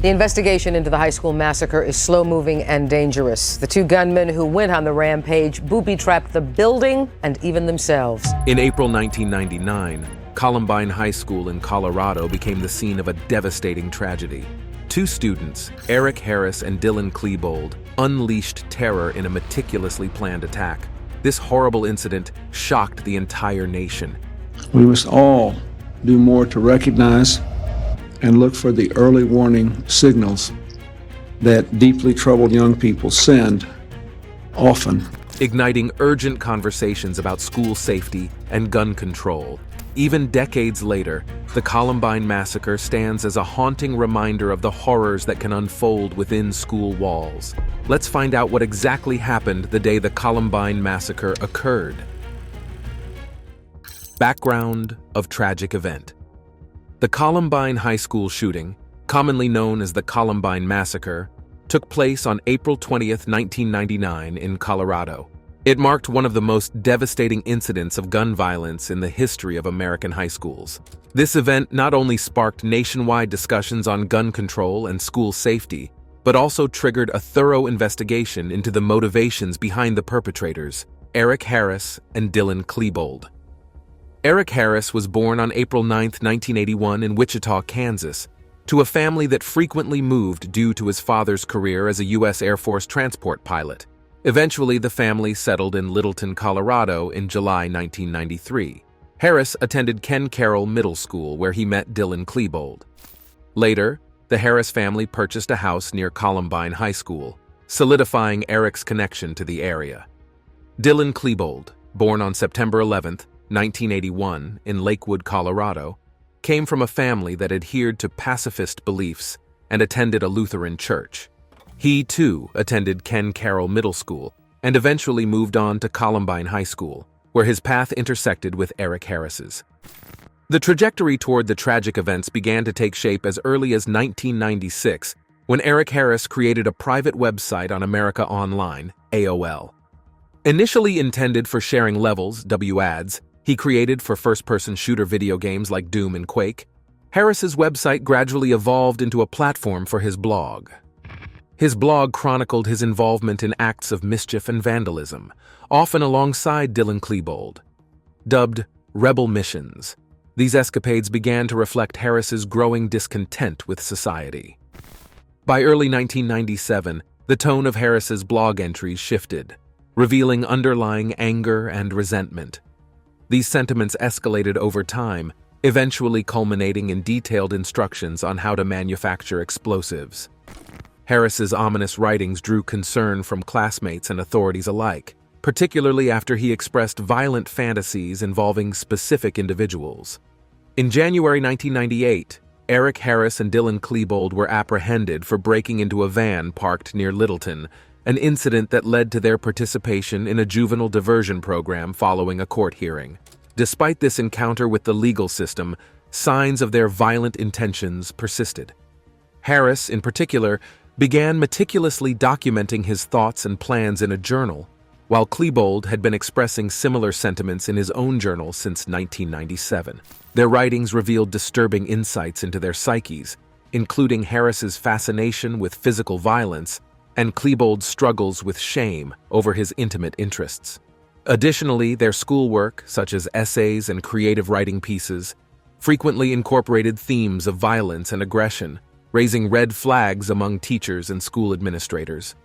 The investigation into the high school massacre is slow-moving and dangerous. The two gunmen who went on the rampage booby-trapped the building and even themselves. In April 1999, Columbine High School in Colorado became the scene of a devastating tragedy. Two students, Eric Harris and Dylan Klebold, unleashed terror in a meticulously planned attack. This horrible incident shocked the entire nation. We must all do more to recognize and look for the early warning signals that deeply troubled young people send often. Igniting urgent conversations about school safety and gun control. Even decades later, the Columbine Massacre stands as a haunting reminder of the horrors that can unfold within school walls. Let's find out what exactly happened the day the Columbine Massacre occurred. Background of tragic event. The Columbine High School shooting, commonly known as the Columbine Massacre, took place on April 20th, 1999 in Colorado. It marked one of the most devastating incidents of gun violence in the history of American high schools. This event not only sparked nationwide discussions on gun control and school safety, but also triggered a thorough investigation into the motivations behind the perpetrators, Eric Harris and Dylan Klebold. Eric Harris was born on April 9, 1981 in Wichita, Kansas, to a family that frequently moved due to his father's career as a U.S. Air Force transport pilot. Eventually, the family settled in Littleton, Colorado in July 1993. Harris attended Ken Carroll Middle School, where he met Dylan Klebold. Later, the Harris family purchased a house near Columbine High School, solidifying Eric's connection to the area. Dylan Klebold, born on September 11, 1981, in Lakewood, Colorado, came from a family that adhered to pacifist beliefs and attended a Lutheran church. He, too, attended Ken Carroll Middle School and eventually moved on to Columbine High School, where his path intersected with Eric Harris's. The trajectory toward the tragic events began to take shape as early as 1996, when Eric Harris created a private website on America Online, AOL. Initially intended for sharing levels, WADs, he created for first-person shooter video games like Doom and Quake, Harris's website gradually evolved into a platform for his blog. His blog chronicled his involvement in acts of mischief and vandalism, often alongside Dylan Klebold. Dubbed Rebel Missions, these escapades began to reflect Harris's growing discontent with society. By early 1997, the tone of Harris's blog entries shifted, revealing underlying anger and resentment. These sentiments escalated over time, eventually culminating in detailed instructions on how to manufacture explosives. Harris's ominous writings drew concern from classmates and authorities alike, particularly after he expressed violent fantasies involving specific individuals. In January 1998, Eric Harris and Dylan Klebold were apprehended for breaking into a van parked near Littleton, an incident that led to their participation in a juvenile diversion program following a court hearing. Despite this encounter with the legal system, signs of their violent intentions persisted. Harris, in particular, began meticulously documenting his thoughts and plans in a journal, while Klebold had been expressing similar sentiments in his own journal since 1997. Their writings revealed disturbing insights into their psyches, including Harris's fascination with physical violence and Klebold's struggles with shame over his intimate interests. Additionally, their schoolwork, such as essays and creative writing pieces, frequently incorporated themes of violence and aggression, raising red flags among teachers and school administrators.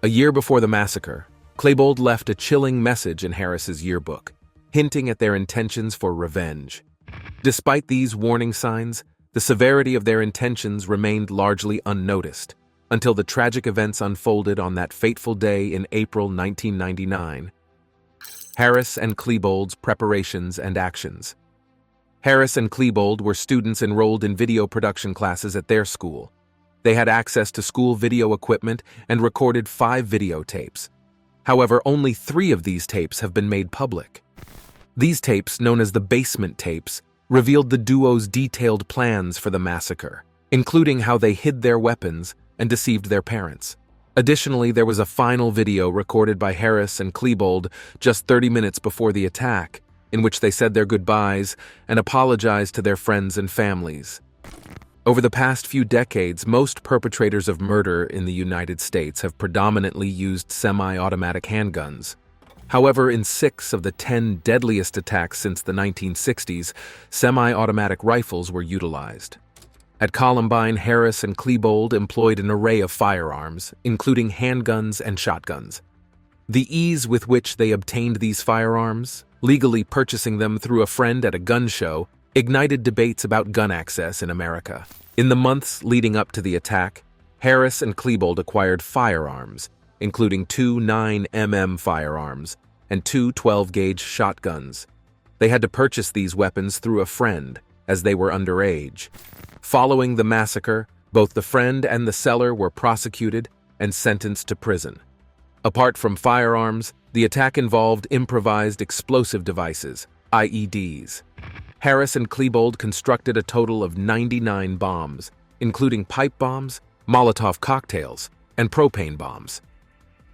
A year before the massacre, Klebold left a chilling message in Harris's yearbook, hinting at their intentions for revenge. Despite these warning signs, the severity of their intentions remained largely unnoticed, until the tragic events unfolded on that fateful day in April 1999. Harris and Klebold's preparations and actions. Harris and Klebold were students enrolled in video production classes at their school. They had access to school video equipment and recorded 5 videotapes. However, only 3 of these tapes have been made public. These tapes, known as the basement tapes, revealed the duo's detailed plans for the massacre, including how they hid their weapons and deceived their parents. Additionally, there was a final video recorded by Harris and Klebold just 30 minutes before the attack, in which they said their goodbyes and apologized to their friends and families. Over the past few decades, most perpetrators of murder in the United States have predominantly used semi-automatic handguns. However, in 6 of the 10 deadliest attacks since the 1960s, semi-automatic rifles were utilized. At Columbine, Harris and Klebold employed an array of firearms, including handguns and shotguns. The ease with which they obtained these firearms, legally purchasing them through a friend at a gun show, ignited debates about gun access in America. In the months leading up to the attack, Harris and Klebold acquired firearms, including 2 9mm firearms and 2 12-gauge shotguns. They had to purchase these weapons through a friend, as they were underage. Following the massacre, both the friend and the seller were prosecuted and sentenced to prison. Apart from firearms, the attack involved improvised explosive devices, IEDs. Harris and Klebold constructed a total of 99 bombs, including pipe bombs, Molotov cocktails, and propane bombs.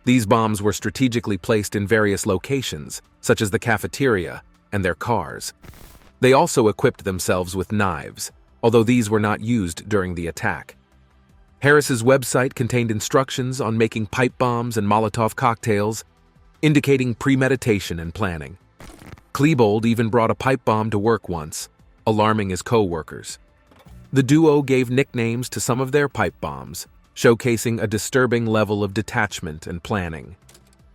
These bombs were strategically placed in various locations, such as the cafeteria and their cars. They also equipped themselves with knives, although these were not used during the attack. Harris's website contained instructions on making pipe bombs and Molotov cocktails, indicating premeditation and planning. Klebold even brought a pipe bomb to work once, alarming his co-workers. The duo gave nicknames to some of their pipe bombs, showcasing a disturbing level of detachment and planning.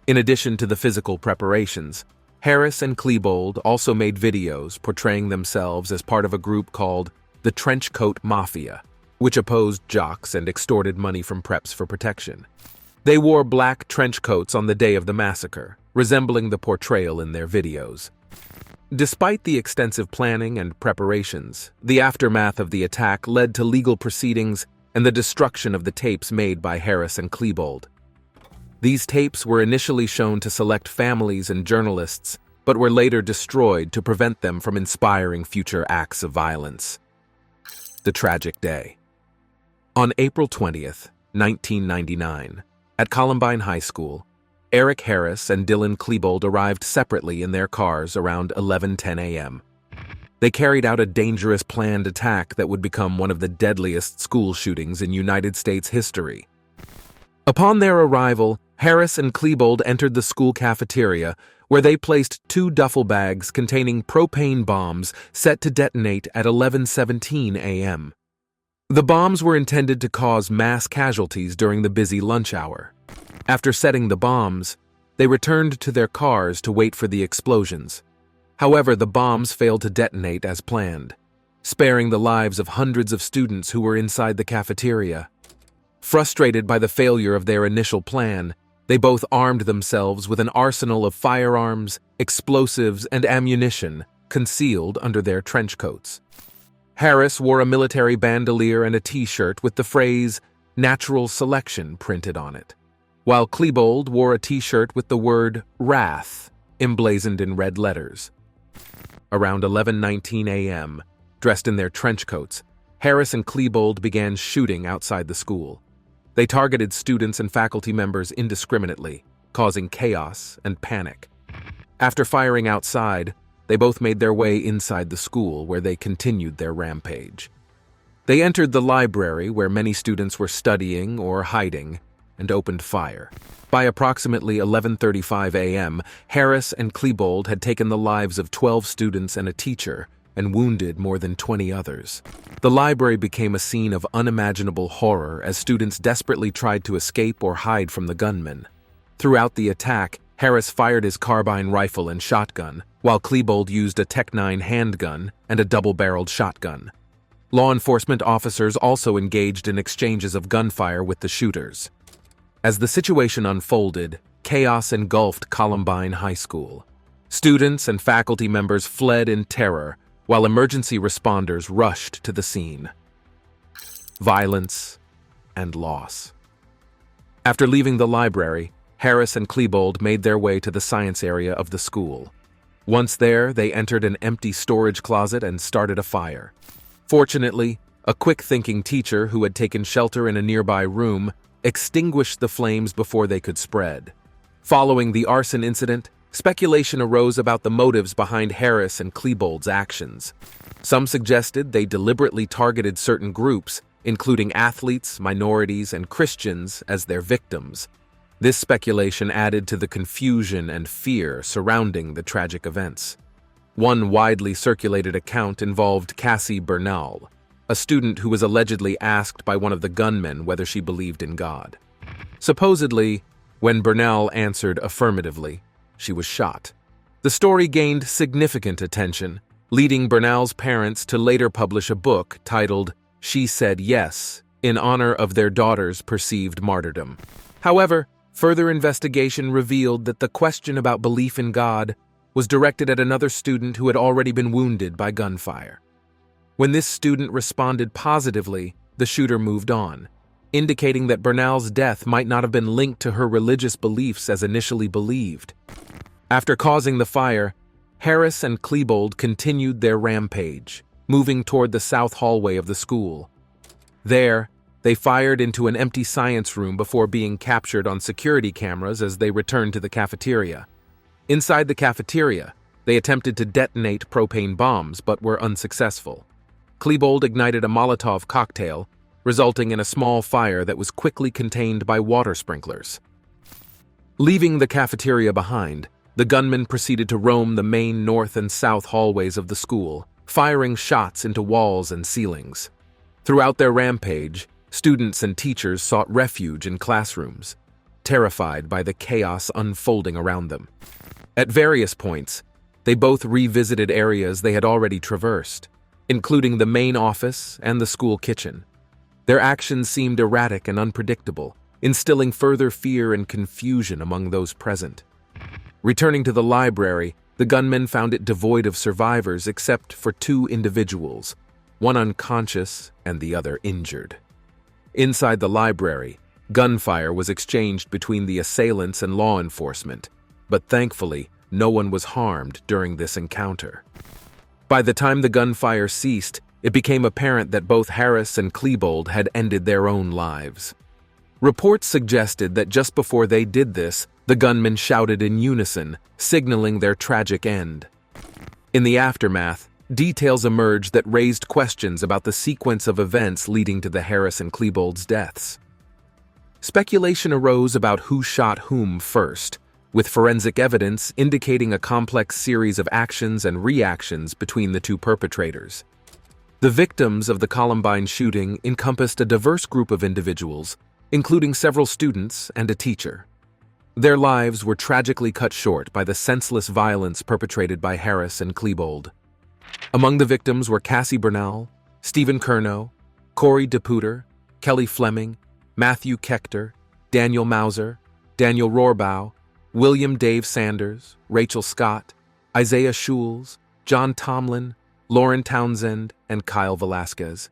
In addition to the physical preparations, Harris and Klebold also made videos portraying themselves as part of a group called the Trenchcoat Mafia, which opposed jocks and extorted money from preps for protection. They wore black trench coats on the day of the massacre, resembling the portrayal in their videos. Despite the extensive planning and preparations, the aftermath of the attack led to legal proceedings and the destruction of the tapes made by Harris and Klebold. These tapes were initially shown to select families and journalists, but were later destroyed to prevent them from inspiring future acts of violence. The tragic day. On April 20th, 1999, at Columbine High School, Eric Harris and Dylan Klebold arrived separately in their cars around 11:10 a.m. They carried out a dangerous planned attack that would become one of the deadliest school shootings in United States history. Upon their arrival, Harris and Klebold entered the school cafeteria, where they placed 2 duffel bags containing propane bombs set to detonate at 11:17 a.m. The bombs were intended to cause mass casualties during the busy lunch hour. After setting the bombs, they returned to their cars to wait for the explosions. However, the bombs failed to detonate as planned, sparing the lives of hundreds of students who were inside the cafeteria. Frustrated by the failure of their initial plan, they both armed themselves with an arsenal of firearms, explosives, and ammunition concealed under their trench coats. Harris wore a military bandolier and a t-shirt with the phrase "Natural Selection" printed on it, while Klebold wore a t-shirt with the word "Wrath" emblazoned in red letters. Around 11:19 a.m., dressed in their trench coats, Harris and Klebold began shooting outside the school. They targeted students and faculty members indiscriminately, causing chaos and panic. After firing outside, they both made their way inside the school, where they continued their rampage. They entered the library, where many students were studying or hiding, and opened fire. By approximately 11:35 a.m., Harris and Klebold had taken the lives of 12 students and a teacher, and wounded more than 20 others. The library became a scene of unimaginable horror as students desperately tried to escape or hide from the gunmen. Throughout the attack, Harris fired his carbine rifle and shotgun, while Klebold used a Tech-9 handgun and a double-barreled shotgun. Law enforcement officers also engaged in exchanges of gunfire with the shooters. As the situation unfolded, chaos engulfed Columbine High School. Students and faculty members fled in terror, while emergency responders rushed to the scene. Violence and loss. After leaving the library, Harris and Klebold made their way to the science area of the school. Once there, they entered an empty storage closet and started a fire. Fortunately, a quick-thinking teacher who had taken shelter in a nearby room extinguished the flames before they could spread. Following the arson incident, speculation arose about the motives behind Harris and Klebold's actions. Some suggested they deliberately targeted certain groups, including athletes, minorities, and Christians, as their victims. This speculation added to the confusion and fear surrounding the tragic events. One widely circulated account involved Cassie Bernal, a student who was allegedly asked by one of the gunmen whether she believed in God. Supposedly, when Bernal answered affirmatively, she was shot. The story gained significant attention, leading Bernal's parents to later publish a book titled "She Said Yes" in honor of their daughter's perceived martyrdom. However, further investigation revealed that the question about belief in God was directed at another student who had already been wounded by gunfire. When this student responded positively, the shooter moved on, indicating that Bernal's death might not have been linked to her religious beliefs as initially believed. After causing the fire, Harris and Klebold continued their rampage, moving toward the south hallway of the school. There, they fired into an empty science room before being captured on security cameras as they returned to the cafeteria. Inside the cafeteria, they attempted to detonate propane bombs but were unsuccessful. Klebold ignited a Molotov cocktail, resulting in a small fire that was quickly contained by water sprinklers. Leaving the cafeteria behind, the gunmen proceeded to roam the main north and south hallways of the school, firing shots into walls and ceilings. Throughout their rampage, students and teachers sought refuge in classrooms, terrified by the chaos unfolding around them. At various points, they both revisited areas they had already traversed, including the main office and the school kitchen. Their actions seemed erratic and unpredictable, instilling further fear and confusion among those present. Returning to the library, the gunmen found it devoid of survivors except for two individuals, one unconscious and the other injured. Inside the library, gunfire was exchanged between the assailants and law enforcement, but thankfully, no one was harmed during this encounter. By the time the gunfire ceased, it became apparent that both Harris and Klebold had ended their own lives. Reports suggested that just before they did this, the gunmen shouted in unison, signaling their tragic end. In the aftermath, details emerged that raised questions about the sequence of events leading to the Harris and Klebold's deaths. Speculation arose about who shot whom first, with forensic evidence indicating a complex series of actions and reactions between the two perpetrators. The victims of the Columbine shooting encompassed a diverse group of individuals, including several students and a teacher. Their lives were tragically cut short by the senseless violence perpetrated by Harris and Klebold. Among the victims were Cassie Bernal, Stephen Curnow, Corey DePuter, Kelly Fleming, Matthew Kechter, Daniel Mauser, Daniel Rohrbaugh, William Dave Sanders, Rachel Scott, Isaiah Schulz, John Tomlin, Lauren Townsend, and Kyle Velasquez.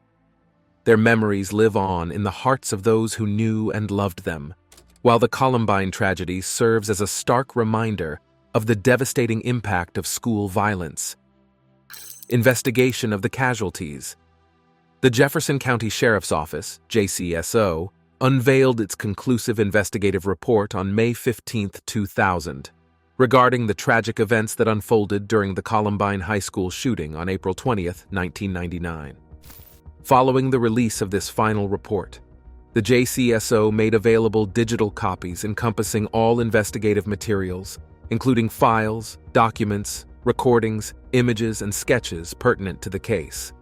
Their memories live on in the hearts of those who knew and loved them, while the Columbine tragedy serves as a stark reminder of the devastating impact of school violence. Investigation of the casualties. The Jefferson County Sheriff's Office, JCSO, unveiled its conclusive investigative report on May 15, 2000, regarding the tragic events that unfolded during the Columbine High School shooting on April 20, 1999. Following the release of this final report, the JCSO made available digital copies encompassing all investigative materials, including files, documents, recordings, images, and sketches pertinent to the case.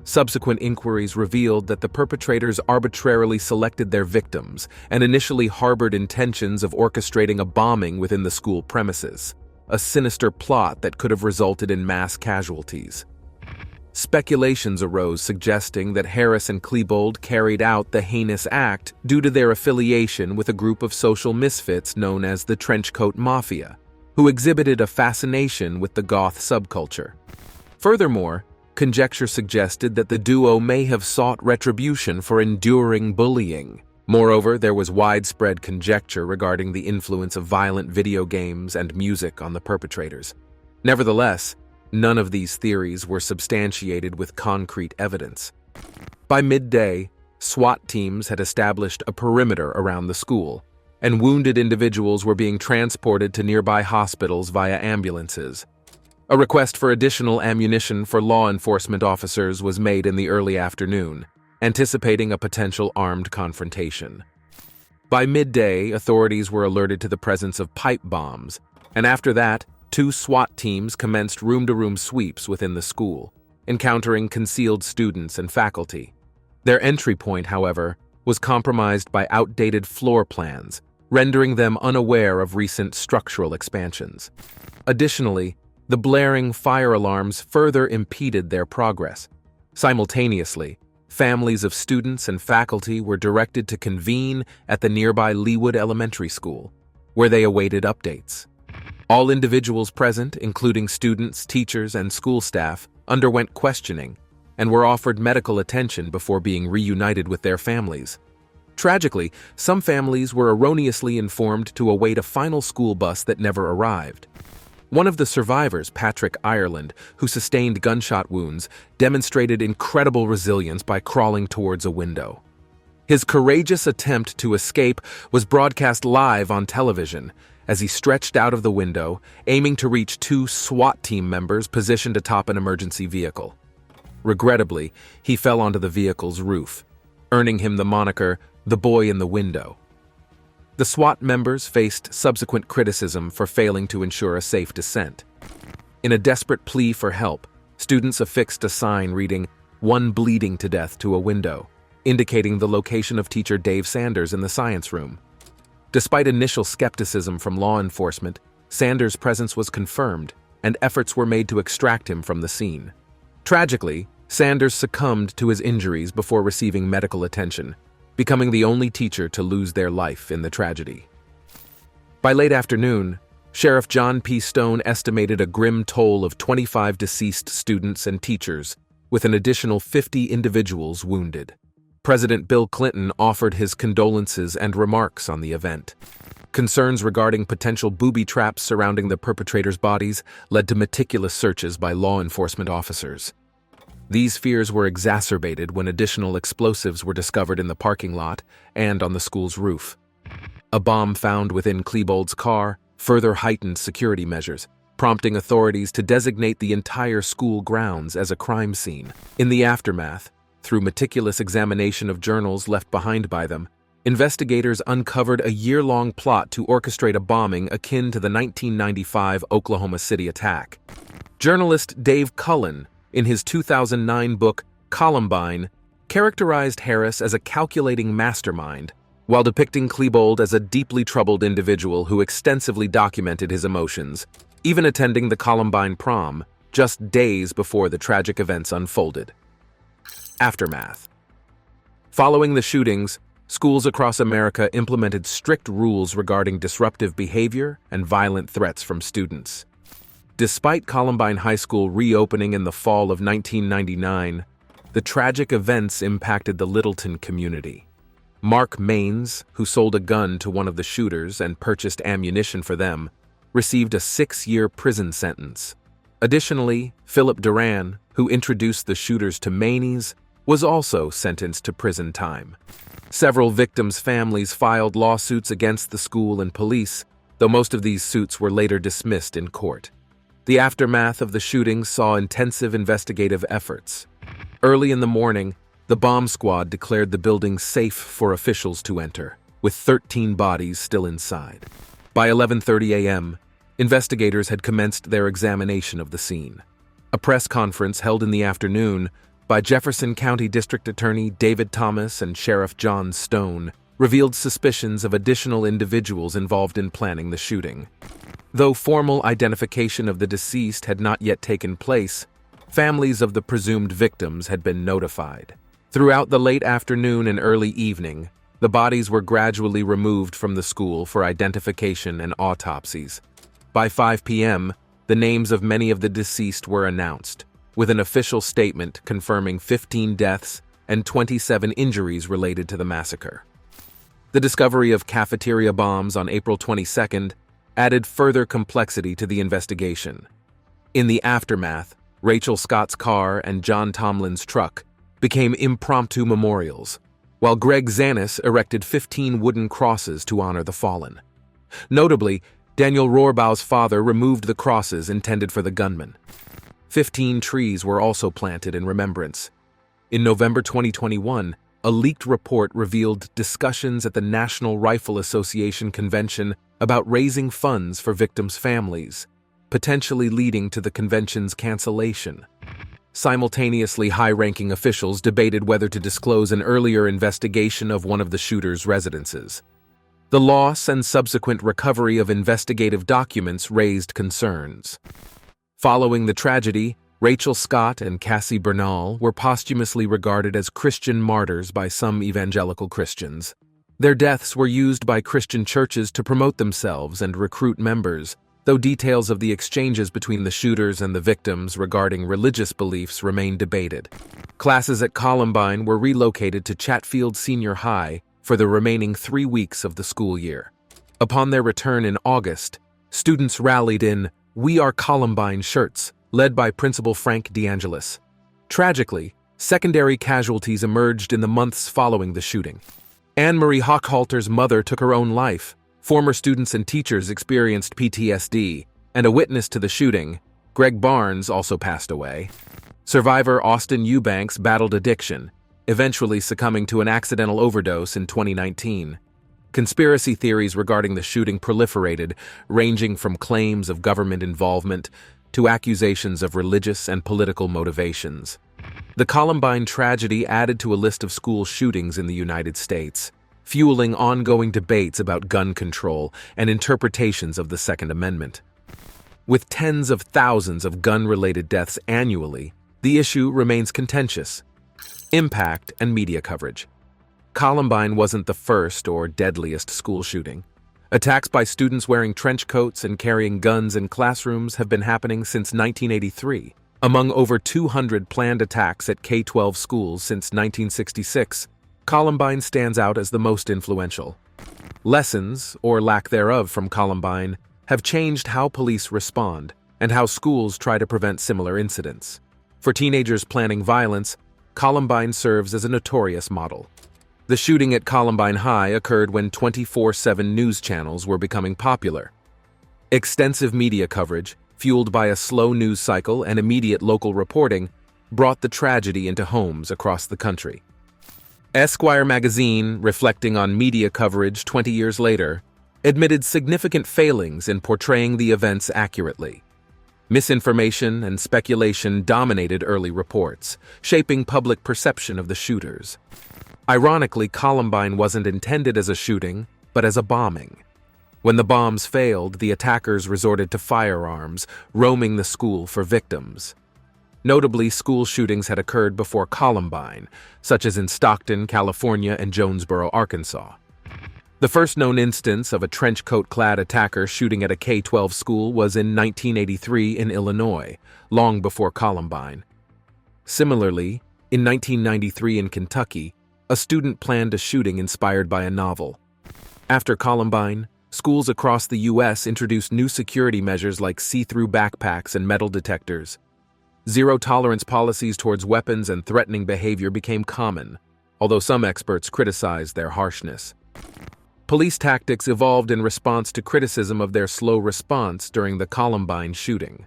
Subsequent inquiries revealed that the perpetrators arbitrarily selected their victims and initially harbored intentions of orchestrating a bombing within the school premises, a sinister plot that could have resulted in mass casualties. Speculations arose suggesting that Harris and Klebold carried out the heinous act due to their affiliation with a group of social misfits known as the Trenchcoat Mafia, who exhibited a fascination with the goth subculture. Furthermore, conjecture suggested that the duo may have sought retribution for enduring bullying. Moreover, there was widespread conjecture regarding the influence of violent video games and music on the perpetrators. Nevertheless, none of these theories were substantiated with concrete evidence. By midday, SWAT teams had established a perimeter around the school, and wounded individuals were being transported to nearby hospitals via ambulances. A request for additional ammunition for law enforcement officers was made in the early afternoon, anticipating a potential armed confrontation. By midday, authorities were alerted to the presence of pipe bombs, and after that, 2 SWAT teams commenced room-to-room sweeps within the school, encountering concealed students and faculty. Their entry point, however, was compromised by outdated floor plans, rendering them unaware of recent structural expansions. Additionally, the blaring fire alarms further impeded their progress. Simultaneously, families of students and faculty were directed to convene at the nearby Leawood Elementary School, where they awaited updates. All individuals present, including students, teachers, and school staff, underwent questioning and were offered medical attention before being reunited with their families. Tragically, some families were erroneously informed to await a final school bus that never arrived. One of the survivors, Patrick Ireland, who sustained gunshot wounds, demonstrated incredible resilience by crawling towards a window. His courageous attempt to escape was broadcast live on television as he stretched out of the window, aiming to reach 2 SWAT team members positioned atop an emergency vehicle. Regrettably, he fell onto the vehicle's roof, earning him the moniker, "the boy in the window." The SWAT members faced subsequent criticism for failing to ensure a safe descent. In a desperate plea for help, students affixed a sign reading, "One bleeding to death" to a window, indicating the location of teacher Dave Sanders in the science room. Despite initial skepticism from law enforcement, Sanders' presence was confirmed, and efforts were made to extract him from the scene. Tragically, Sanders succumbed to his injuries before receiving medical attention, becoming the only teacher to lose their life in the tragedy. By late afternoon, Sheriff John P. Stone estimated a grim toll of 25 deceased students and teachers, with an additional 50 individuals wounded. President Bill Clinton offered his condolences and remarks on the event. Concerns regarding potential booby traps surrounding the perpetrators' bodies led to meticulous searches by law enforcement officers. These fears were exacerbated when additional explosives were discovered in the parking lot and on the school's roof. A bomb found within Klebold's car further heightened security measures, prompting authorities to designate the entire school grounds as a crime scene. In the aftermath, through meticulous examination of journals left behind by them, investigators uncovered a year-long plot to orchestrate a bombing akin to the 1995 Oklahoma City attack. Journalist Dave Cullen, in his 2009 book, Columbine, characterized Harris as a calculating mastermind, while depicting Klebold as a deeply troubled individual who extensively documented his emotions, even attending the Columbine prom just days before the tragic events unfolded. Aftermath. Following the shootings, schools across America implemented strict rules regarding disruptive behavior and violent threats from students. Despite Columbine High School reopening in the fall of 1999, the tragic events impacted the Littleton community. Mark Maines, who sold a gun to one of the shooters and purchased ammunition for them, received a 6-year prison sentence. Additionally, Philip Duran, who introduced the shooters to Maines, was also sentenced to prison time. Several victims' families filed lawsuits against the school and police, though most of these suits were later dismissed in court. The aftermath of the shootings saw intensive investigative efforts. Early in the morning, the bomb squad declared the building safe for officials to enter, with 13 bodies still inside. By 11:30 a.m., investigators had commenced their examination of the scene. A press conference held in the afternoon by Jefferson County District Attorney David Thomas and Sheriff John Stone revealed suspicions of additional individuals involved in planning the shooting. Though formal identification of the deceased had not yet taken place, families of the presumed victims had been notified. Throughout the late afternoon and early evening, the bodies were gradually removed from the school for identification and autopsies. By 5 p.m., the names of many of the deceased were announced, with an official statement confirming 15 deaths and 27 injuries related to the massacre. The discovery of cafeteria bombs on April 22nd added further complexity to the investigation. In the aftermath, Rachel Scott's car and John Tomlin's truck became impromptu memorials, while Greg Zanis erected 15 wooden crosses to honor the fallen. Notably, Daniel Rohrbaugh's father removed the crosses intended for the gunman. 15 trees were also planted in remembrance. In November 2021, a leaked report revealed discussions at the National Rifle Association convention about raising funds for victims' families, potentially leading to the convention's cancellation. Simultaneously, high-ranking officials debated whether to disclose an earlier investigation of one of the shooter's residences. The loss and subsequent recovery of investigative documents raised concerns. Following the tragedy, Rachel Scott and Cassie Bernal were posthumously regarded as Christian martyrs by some evangelical Christians. Their deaths were used by Christian churches to promote themselves and recruit members, though details of the exchanges between the shooters and the victims regarding religious beliefs remain debated. Classes at Columbine were relocated to Chatfield Senior High for the remaining 3 weeks of the school year. Upon their return in August, students rallied in "We Are Columbine" shirts, led by Principal Frank DeAngelis. Tragically, secondary casualties emerged in the months following the shooting. Anne-Marie Hochhalter's mother took her own life. Former students and teachers experienced PTSD, and a witness to the shooting, Greg Barnes, also passed away. Survivor Austin Eubanks battled addiction, eventually succumbing to an accidental overdose in 2019. Conspiracy theories regarding the shooting proliferated, ranging from claims of government involvement to accusations of religious and political motivations. The Columbine tragedy added to a list of school shootings in the United States, fueling ongoing debates about gun control and interpretations of the Second Amendment. With tens of thousands of gun-related deaths annually, the issue remains contentious. Impact and media coverage. Columbine wasn't the first or deadliest school shooting. Attacks by students wearing trench coats and carrying guns in classrooms have been happening since 1983. Among over 200 planned attacks at K-12 schools since 1966, Columbine stands out as the most influential. Lessons, or lack thereof, from Columbine have changed how police respond and how schools try to prevent similar incidents. For teenagers planning violence, Columbine serves as a notorious model. The shooting at Columbine High occurred when 24/7 news channels were becoming popular. Extensive media coverage, fueled by a slow news cycle and immediate local reporting, brought the tragedy into homes across the country. Esquire magazine, reflecting on media coverage 20 years later, admitted significant failings in portraying the events accurately. Misinformation and speculation dominated early reports, shaping public perception of the shooters. Ironically, Columbine wasn't intended as a shooting, but as a bombing. When the bombs failed, the attackers resorted to firearms, roaming the school for victims. Notably, school shootings had occurred before Columbine, such as in Stockton, California, and Jonesboro, Arkansas. The first known instance of a trenchcoat-clad attacker shooting at a K-12 school was in 1983 in Illinois, long before Columbine. Similarly, in 1993 in Kentucky, a student planned a shooting inspired by a novel. After Columbine, schools across the U.S. introduced new security measures like see-through backpacks and metal detectors. Zero-tolerance policies towards weapons and threatening behavior became common, although some experts criticized their harshness. Police tactics evolved in response to criticism of their slow response during the Columbine shooting.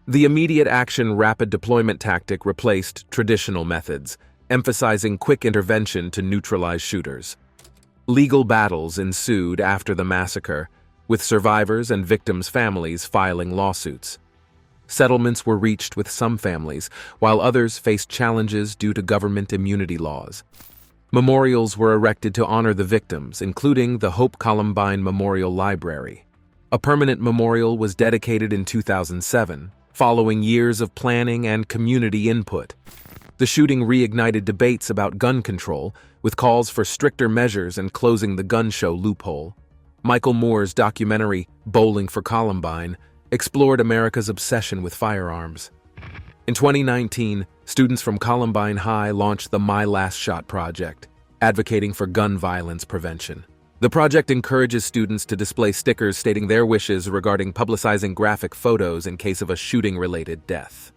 The immediate action rapid deployment tactic replaced traditional methods, emphasizing quick intervention to neutralize shooters. Legal battles ensued after the massacre, with survivors and victims' families filing lawsuits. Settlements were reached with some families, while others faced challenges due to government immunity laws. Memorials were erected to honor the victims, including the Hope Columbine Memorial Library. A permanent memorial was dedicated in 2007, following years of planning and community input. The shooting reignited debates about gun control, with calls for stricter measures and closing the gun show loophole. Michael Moore's documentary, Bowling for Columbine, explored America's obsession with firearms. In 2019, students from Columbine High launched the My Last Shot project, advocating for gun violence prevention. The project encourages students to display stickers stating their wishes regarding publicizing graphic photos in case of a shooting-related death.